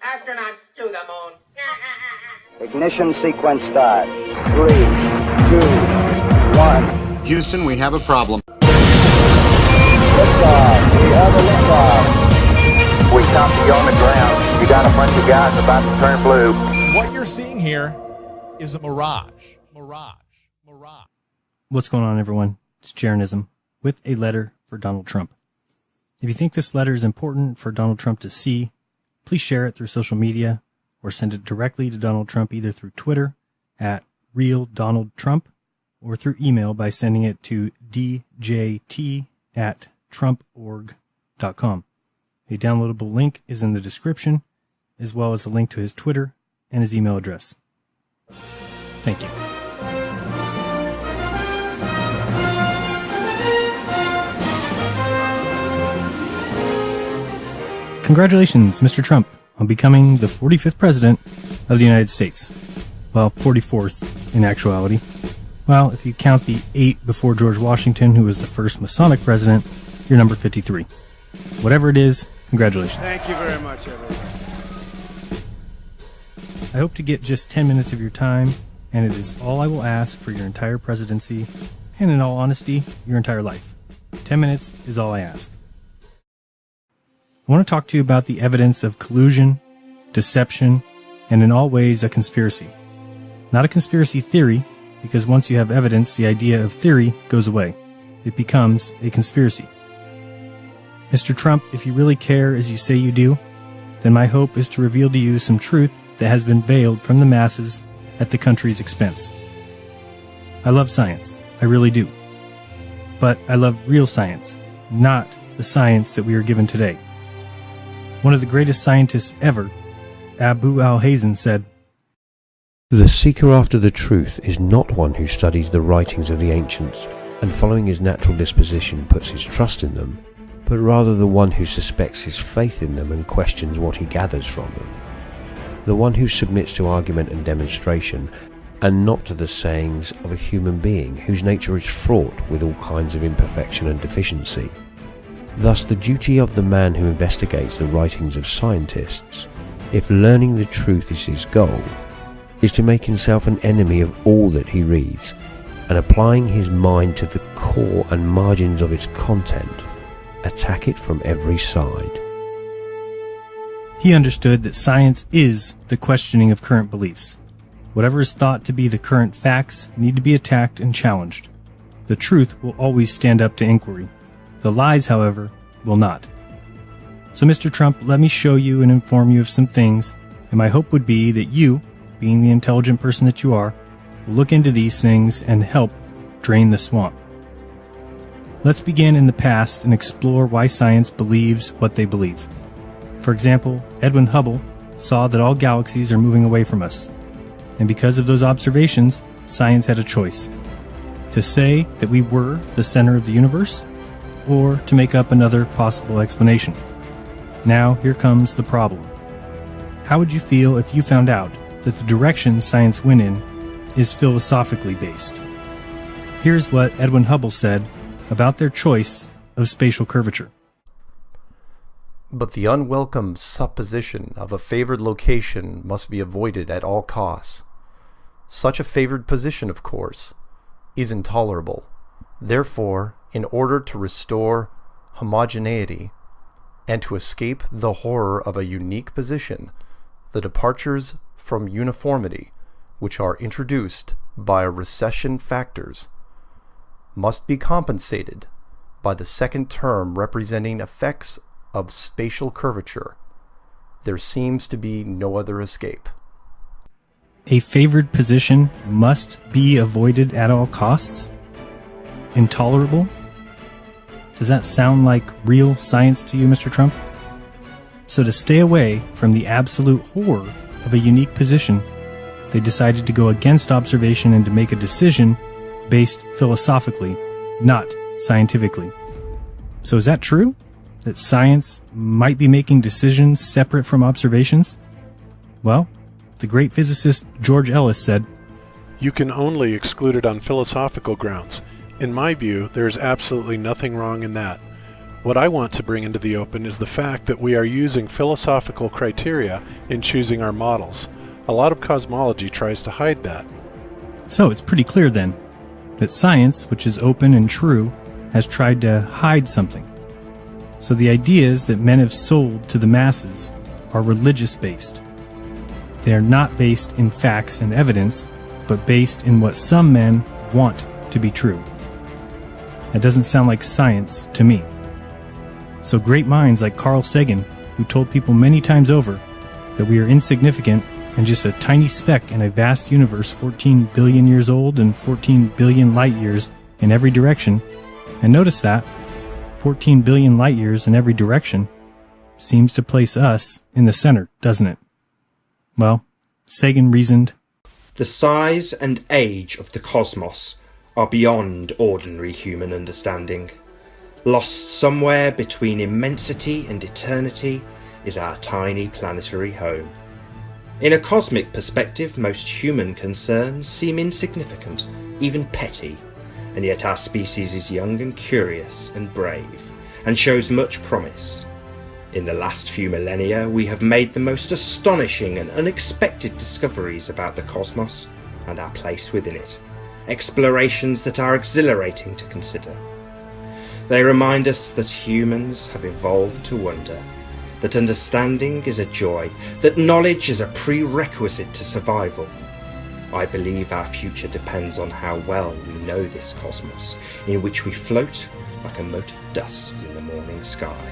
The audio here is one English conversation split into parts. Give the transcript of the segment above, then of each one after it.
Astronauts to the moon. Ignition sequence start. 3, 2, 1. Houston, we have a problem. Liftoff. We have a liftoff. We copy you on the ground. You got a bunch of guys about to turn blue. What you're seeing here is a mirage. Mirage. What's going on, everyone? It's Jeranism with a letter for Donald Trump. If you think this letter is important for Donald Trump to see, please share it through social media or send it directly to Donald Trump either through Twitter at RealDonaldTrump or through email by sending it to djt@trumporg.com. A downloadable link is in the description, as well as a link to his Twitter and his email address. Thank you. Congratulations, Mr. Trump, on becoming the 45th President of the United States. Well, 44th in actuality. Well, if you count the 8 before George Washington, who was the first Masonic president, you're number 53. Whatever it is, congratulations. Thank you very much, everyone. I hope to get just 10 minutes of your time, and it is all I will ask for your entire presidency, and in all honesty, your entire life. 10 minutes is all I ask. I want to talk to you about the evidence of collusion, deception, and in all ways a conspiracy. Not a conspiracy theory, because once you have evidence, the idea of theory goes away. It becomes a conspiracy. Mr. Trump, if you really care as you say you do, then my hope is to reveal to you some truth that has been veiled from the masses at the country's expense. I love science, I really do. But I love real science, not the science that we are given today. One of the greatest scientists ever, Abu al-Hazen, said, "The seeker after the truth is not one who studies the writings of the ancients and following his natural disposition puts his trust in them, but rather the one who suspects his faith in them and questions what he gathers from them. The one who submits to argument and demonstration and not to the sayings of a human being whose nature is fraught with all kinds of imperfection and deficiency. Thus the duty of the man who investigates the writings of scientists, if learning the truth is his goal, is to make himself an enemy of all that he reads, and applying his mind to the core and margins of its content, attack it from every side." He understood that science is the questioning of current beliefs. Whatever is thought to be the current facts need to be attacked and challenged. The truth will always stand up to inquiry. The lies, however, will not. So, Mr. Trump, let me show you and inform you of some things, and my hope would be that you, being the intelligent person that you are, will look into these things and help drain the swamp. Let's begin in the past and explore why science believes what they believe. For example, Edwin Hubble saw that all galaxies are moving away from us, and because of those observations, science had a choice: to say that we were the center of the universe, or to make up another possible explanation. Now, here comes the problem. How would you feel if you found out that the direction science went in is philosophically based? Here's what Edwin Hubble said about their choice of spatial curvature. "But the unwelcome supposition of a favored location must be avoided at all costs. Such a favored position, of course, is intolerable. Therefore, in order to restore homogeneity and to escape the horror of a unique position, the departures from uniformity, which are introduced by recession factors, must be compensated by the second term representing effects of spatial curvature. There seems to be no other escape." A favored position must be avoided at all costs? Intolerable? Does that sound like real science to you, Mr. Trump? So to stay away from the absolute horror of a unique position, they decided to go against observation and to make a decision based philosophically, not scientifically. So is that true? That science might be making decisions separate from observations? Well, the great physicist George Ellis said, You can only exclude it on philosophical grounds. In my view, there is absolutely nothing wrong in that. What I want to bring into the open is the fact that we are using philosophical criteria in choosing our models. A lot of cosmology tries to hide that. So it's pretty clear then that science, which is open and true, has tried to hide something. So the ideas that men have sold to the masses are religious-based. They are not based in facts and evidence, but based in what some men want to be true. That doesn't sound like science to me. So great minds like Carl Sagan, who told people many times over that we are insignificant and just a tiny speck in a vast universe 14 billion years old and 14 billion light years in every direction, and notice that 14 billion light years in every direction seems to place us in the center, doesn't it? Well, Sagan reasoned, "The size and age of the cosmos are beyond ordinary human understanding. Lost somewhere between immensity and eternity is our tiny planetary home. In a cosmic perspective, most human concerns seem insignificant, even petty, and yet our species is young and curious and brave, and shows much promise. In the last few millennia, we have made the most astonishing and unexpected discoveries about the cosmos and our place within it, explorations that are exhilarating to consider. They remind us that humans have evolved to wonder, that understanding is a joy, that knowledge is a prerequisite to survival. I believe our future depends on how well we know this cosmos, in which we float like a mote of dust in the morning sky."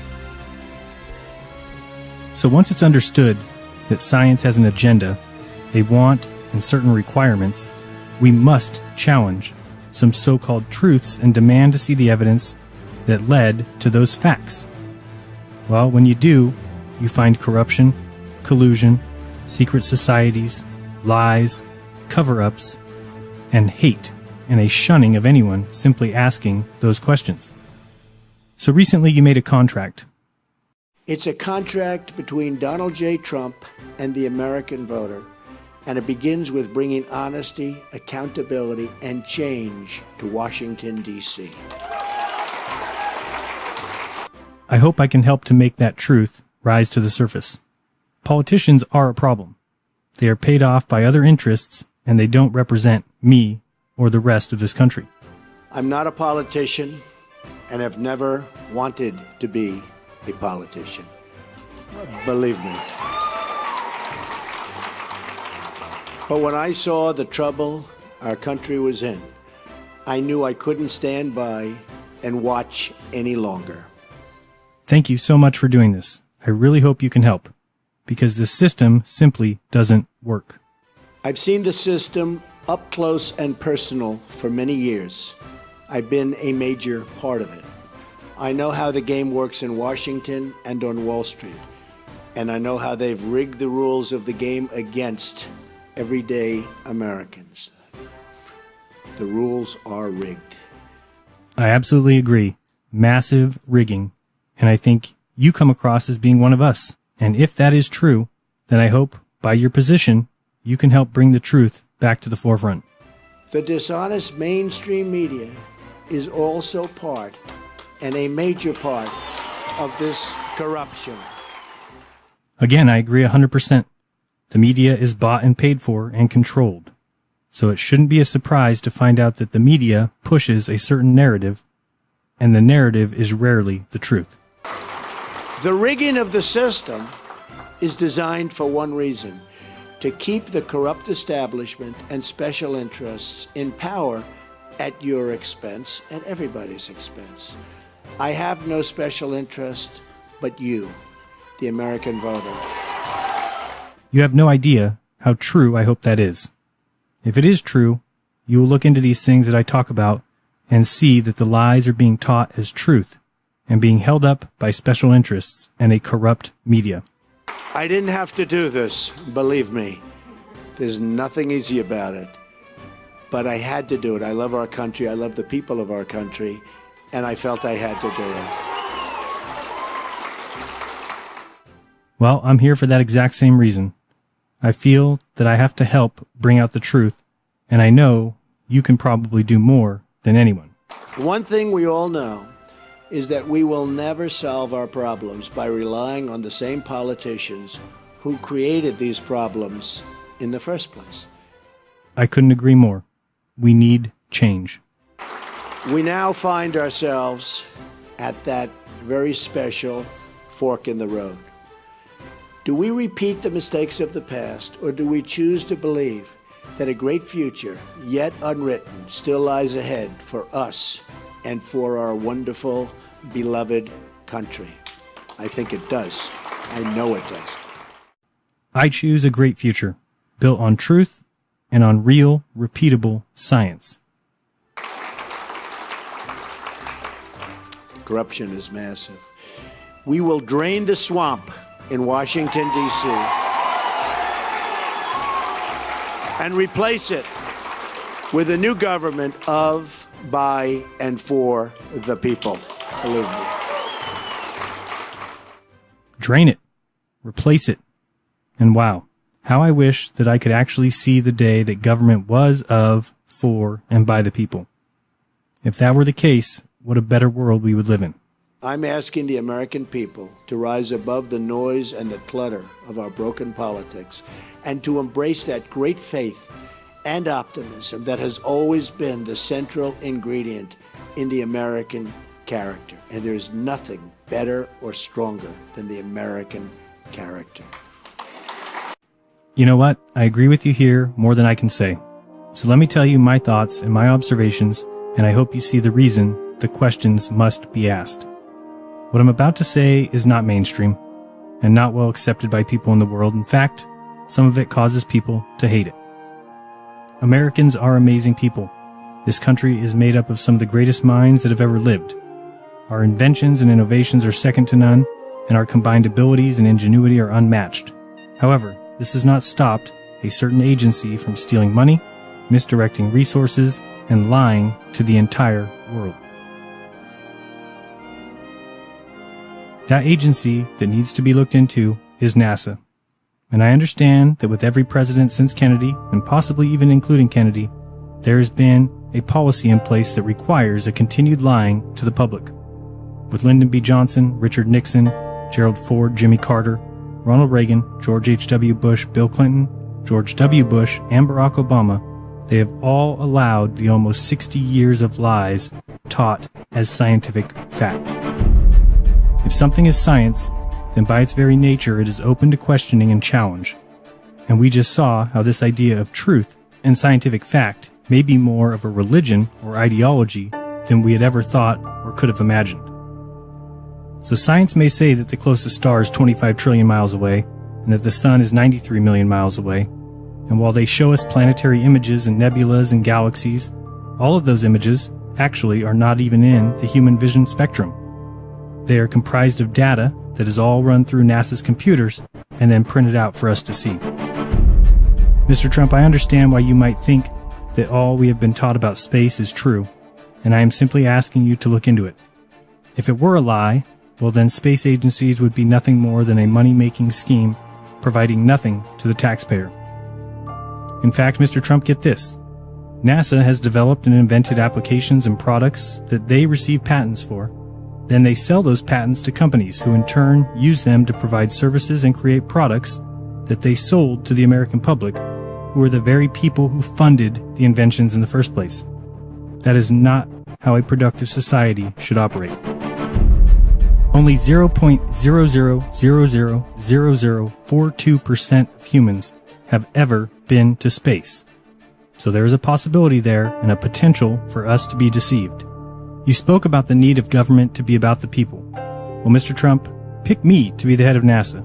so once it's understood that science has an agenda, a want, and certain requirements, we must challenge some so-called truths and demand to see the evidence that led to those facts. Well, when you do, you find corruption, collusion, secret societies, lies, cover-ups, and hate, and a shunning of anyone simply asking those questions. So recently you made a contract. It's a contract between Donald J. Trump and the American voter, and it begins with bringing honesty, accountability, and change to Washington, D.C. I hope I can help to make that truth rise to the surface. Politicians are a problem. They are paid off by other interests, and they don't represent me or the rest of this country. I'm not a politician and have never wanted to be a politician. Believe me. But when I saw the trouble our country was in, I knew I couldn't stand by and watch any longer. Thank you so much for doing this. I really hope you can help, because the system simply doesn't work. I've seen the system up close and personal for many years. I've been a major part of it. I know how the game works in Washington and on Wall Street, and I know how they've rigged the rules of the game against everyday Americans. The rules are rigged. I absolutely agree. Massive rigging. And I think you come across as being one of us. And if that is true, then I hope, by your position, you can help bring the truth back to the forefront. The dishonest mainstream media is also part, and a major part, of this corruption. Again, I agree 100%. The media is bought and paid for and controlled. So it shouldn't be a surprise to find out that the media pushes a certain narrative, and the narrative is rarely the truth. The rigging of the system is designed for one reason: to keep the corrupt establishment and special interests in power at your expense and everybody's expense. I have no special interest but you, the American voter. You have no idea how true I hope that is. If it is true, you will look into these things that I talk about and see that the lies are being taught as truth and being held up by special interests and a corrupt media. I didn't have to do this, believe me. There's nothing easy about it. But I had to do it. I love our country. I love the people of our country. And I felt I had to do it. Well, I'm here for that exact same reason. I feel that I have to help bring out the truth, and I know you can probably do more than anyone. One thing we all know is that we will never solve our problems by relying on the same politicians who created these problems in the first place. I couldn't agree more. We need change. We now find ourselves at that very special fork in the road. Do we repeat the mistakes of the past, or do we choose to believe that a great future, yet unwritten, still lies ahead for us and for our wonderful, beloved country? I think it does. I know it does. I choose a great future, built on truth and on real, repeatable science. Corruption is massive. We will drain the swamp in Washington, D.C. and replace it with a new government of, by, and for the people. Believe me. Drain it. Replace it. And wow, how I wish that I could actually see the day that government was of, for, and by the people. If that were the case, what a better world we would live in. I'm asking the American people to rise above the noise and the clutter of our broken politics and to embrace that great faith and optimism that has always been the central ingredient in the American character. And there's nothing better or stronger than the American character. You know what? I agree with you here more than I can say. So let me tell you my thoughts and my observations, and I hope you see the reason the questions must be asked. What I'm about to say is not mainstream and not well accepted by people in the world. In fact, some of it causes people to hate it. Americans are amazing people. This country is made up of some of the greatest minds that have ever lived. Our inventions and innovations are second to none, and our combined abilities and ingenuity are unmatched. However, this has not stopped a certain agency from stealing money, misdirecting resources, and lying to the entire world. That agency that needs to be looked into is NASA. And I understand that with every president since Kennedy, and possibly even including Kennedy, there has been a policy in place that requires a continued lying to the public. With Lyndon B. Johnson, Richard Nixon, Gerald Ford, Jimmy Carter, Ronald Reagan, George H.W. Bush, Bill Clinton, George W. Bush, and Barack Obama, they have all allowed the almost 60 years of lies taught as scientific fact. If something is science, then by its very nature it is open to questioning and challenge. And we just saw how this idea of truth and scientific fact may be more of a religion or ideology than we had ever thought or could have imagined. So science may say that the closest star is 25 trillion miles away and that the sun is 93 million miles away. And while they show us planetary images and nebulas and galaxies, all of those images actually are not even in the human vision spectrum. They are comprised of data that is all run through NASA's computers and then printed out for us to see. Mr. Trump, I understand why you might think that all we have been taught about space is true, and I am simply asking you to look into it. If it were a lie, well then space agencies would be nothing more than a money-making scheme providing nothing to the taxpayer. In fact, Mr. Trump, get this. NASA has developed and invented applications and products that they receive patents for. Then they sell those patents to companies who in turn use them to provide services and create products that they sold to the American public, who are the very people who funded the inventions in the first place. That is not how a productive society should operate. Only 0.00000042% of humans have ever been to space. So there is a possibility there and a potential for us to be deceived. You spoke about the need of government to be about the people. Well, Mr. Trump, pick me to be the head of NASA.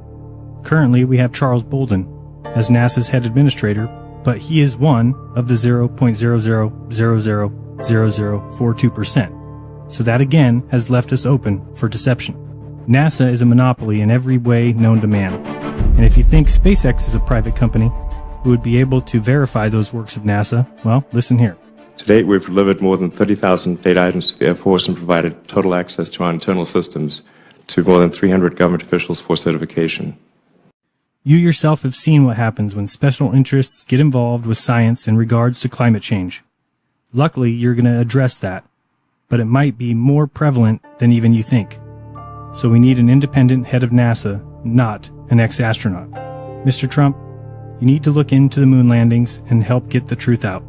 Currently, we have Charles Bolden as NASA's head administrator, but he is one of the 0.00000042%. So that again has left us open for deception. NASA is a monopoly in every way known to man. And if you think SpaceX is a private company who would be able to verify those works of NASA, well, listen here. To date, we've delivered more than 30,000 data items to the Air Force and provided total access to our internal systems to more than 300 government officials for certification. You yourself have seen what happens when special interests get involved with science in regards to climate change. Luckily, you're going to address that. but it might be more prevalent than even you think. So we need an independent head of NASA, not an ex-astronaut. Mr. Trump, you need to look into the moon landings and help get the truth out.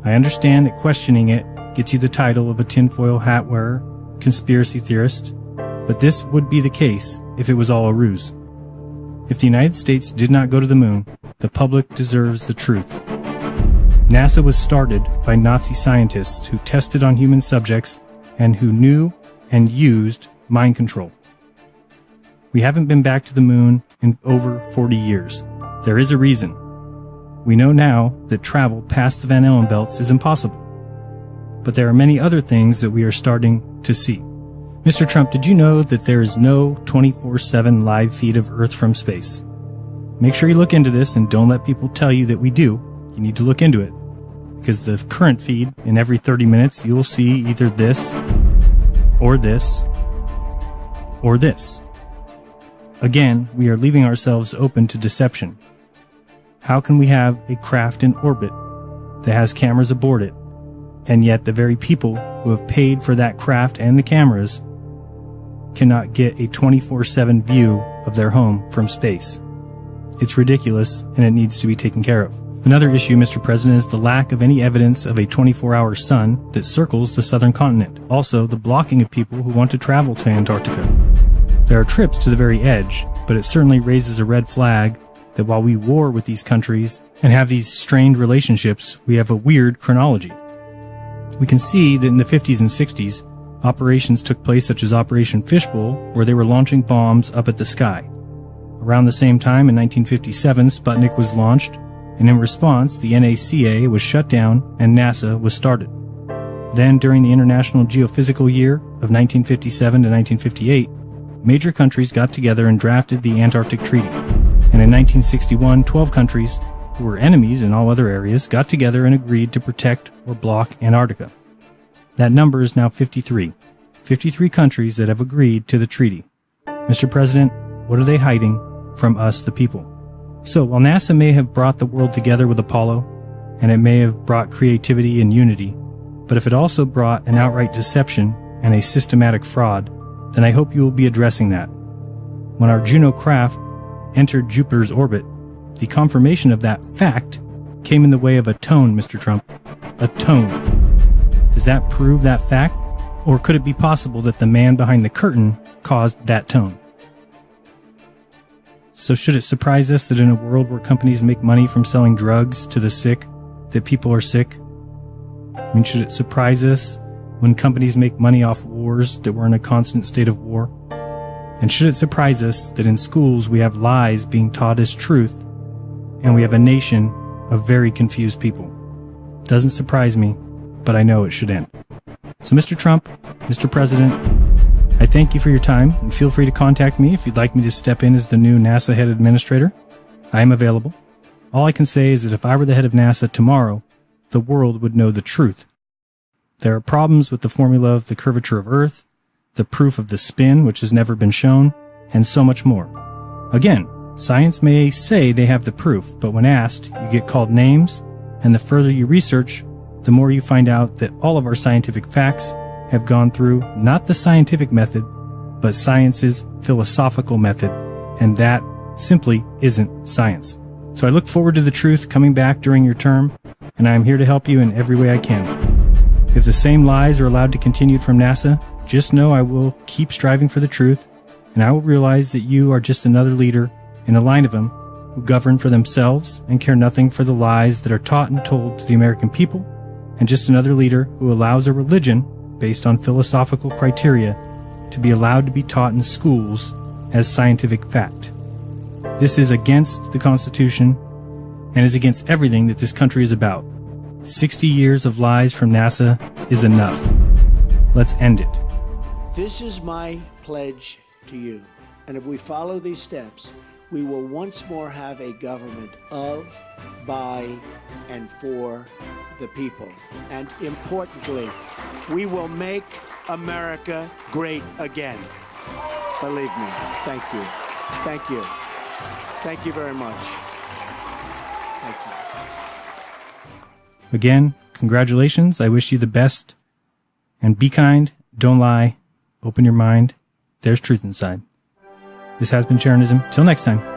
I understand that questioning it gets you the title of a tinfoil hat wearer, conspiracy theorist, but this would be the case if it was all a ruse. If the United States did not go to the moon, the public deserves the truth. NASA was started by Nazi scientists who tested on human subjects and who knew and used mind control. We haven't been back to the moon in over 40 years. There is a reason. We know now that travel past the Van Allen belts is impossible. But there are many other things that we are starting to see. Mr. Trump, did you know that there is no 24/7 live feed of Earth from space? Make sure you look into this and don't let people tell you that we do. You need to look into it. Because the current feed, in every 30 minutes, you'll see either this, or this, or this. Again, we are leaving ourselves open to deception. How can we have a craft in orbit that has cameras aboard it, and yet the very people who have paid for that craft and the cameras cannot get a 24/7 view of their home from space? It's ridiculous, and it needs to be taken care of. Another issue, Mr. President, is the lack of any evidence of a 24-hour sun that circles the southern continent. Also, the blocking of people who want to travel to Antarctica. There are trips to the very edge, but it certainly raises a red flag that while we war with these countries and have these strained relationships, we have a weird chronology. We can see that in the 50s and 60s, operations took place such as Operation Fishbowl, where they were launching bombs up at the sky. Around the same time, in 1957, Sputnik was launched, and in response, the NACA was shut down and NASA was started. Then, during the International Geophysical Year of 1957 to 1958, major countries got together and drafted the Antarctic Treaty. And in 1961, 12 countries, who were enemies in all other areas, got together and agreed to protect or block Antarctica. That number is now 53. 53 countries that have agreed to the treaty. Mr. President, what are they hiding from us, the people? So, while NASA may have brought the world together with Apollo, and it may have brought creativity and unity, but if it also brought an outright deception and a systematic fraud, then I hope you will be addressing that. When our Juno craft entered Jupiter's orbit, the confirmation of that fact came in the way of a tone, Mr. Trump. A tone. Does that prove that fact? Or could it be possible that the man behind the curtain caused that tone? So should it surprise us that in a world where companies make money from selling drugs to the sick, that people are sick? I mean, should it surprise us when companies make money off wars that we're in a constant state of war? And should it surprise us that in schools we have lies being taught as truth, and we have a nation of very confused people? Doesn't surprise me, but I know it should end. So Mr. Trump, Mr. President, I thank you for your time, and feel free to contact me if you'd like me to step in as the new NASA head administrator. I am available. All I can say is that if I were the head of NASA tomorrow, the world would know the truth. There are problems with the formula of the curvature of Earth, the proof of the spin, which has never been shown, and so much more. Again, science may say they have the proof, but when asked, you get called names, and the further you research, the more you find out that all of our scientific facts have gone through not the scientific method, but science's philosophical method, and that simply isn't science. So I look forward to the truth coming back during your term, and I am here to help you in every way I can. If the same lies are allowed to continue from NASA, just know I will keep striving for the truth, and I will realize that you are just another leader in a line of them who govern for themselves and care nothing for the lies that are taught and told to the American people, and just another leader who allows a religion based on philosophical criteria to be allowed to be taught in schools as scientific fact. This is against the Constitution and is against everything that this country is about. 60 years of lies from NASA is enough. Let's end it. This is my pledge to you. And if we follow these steps, we will once more have a government of, by, and for the people. And importantly, we will make America great again. Believe me. Thank you. Thank you. Thank you very much. Thank you. Again, congratulations. I wish you the best And be kind, don't lie, open your mind. There's truth inside. This has been Jeranism. Till next time.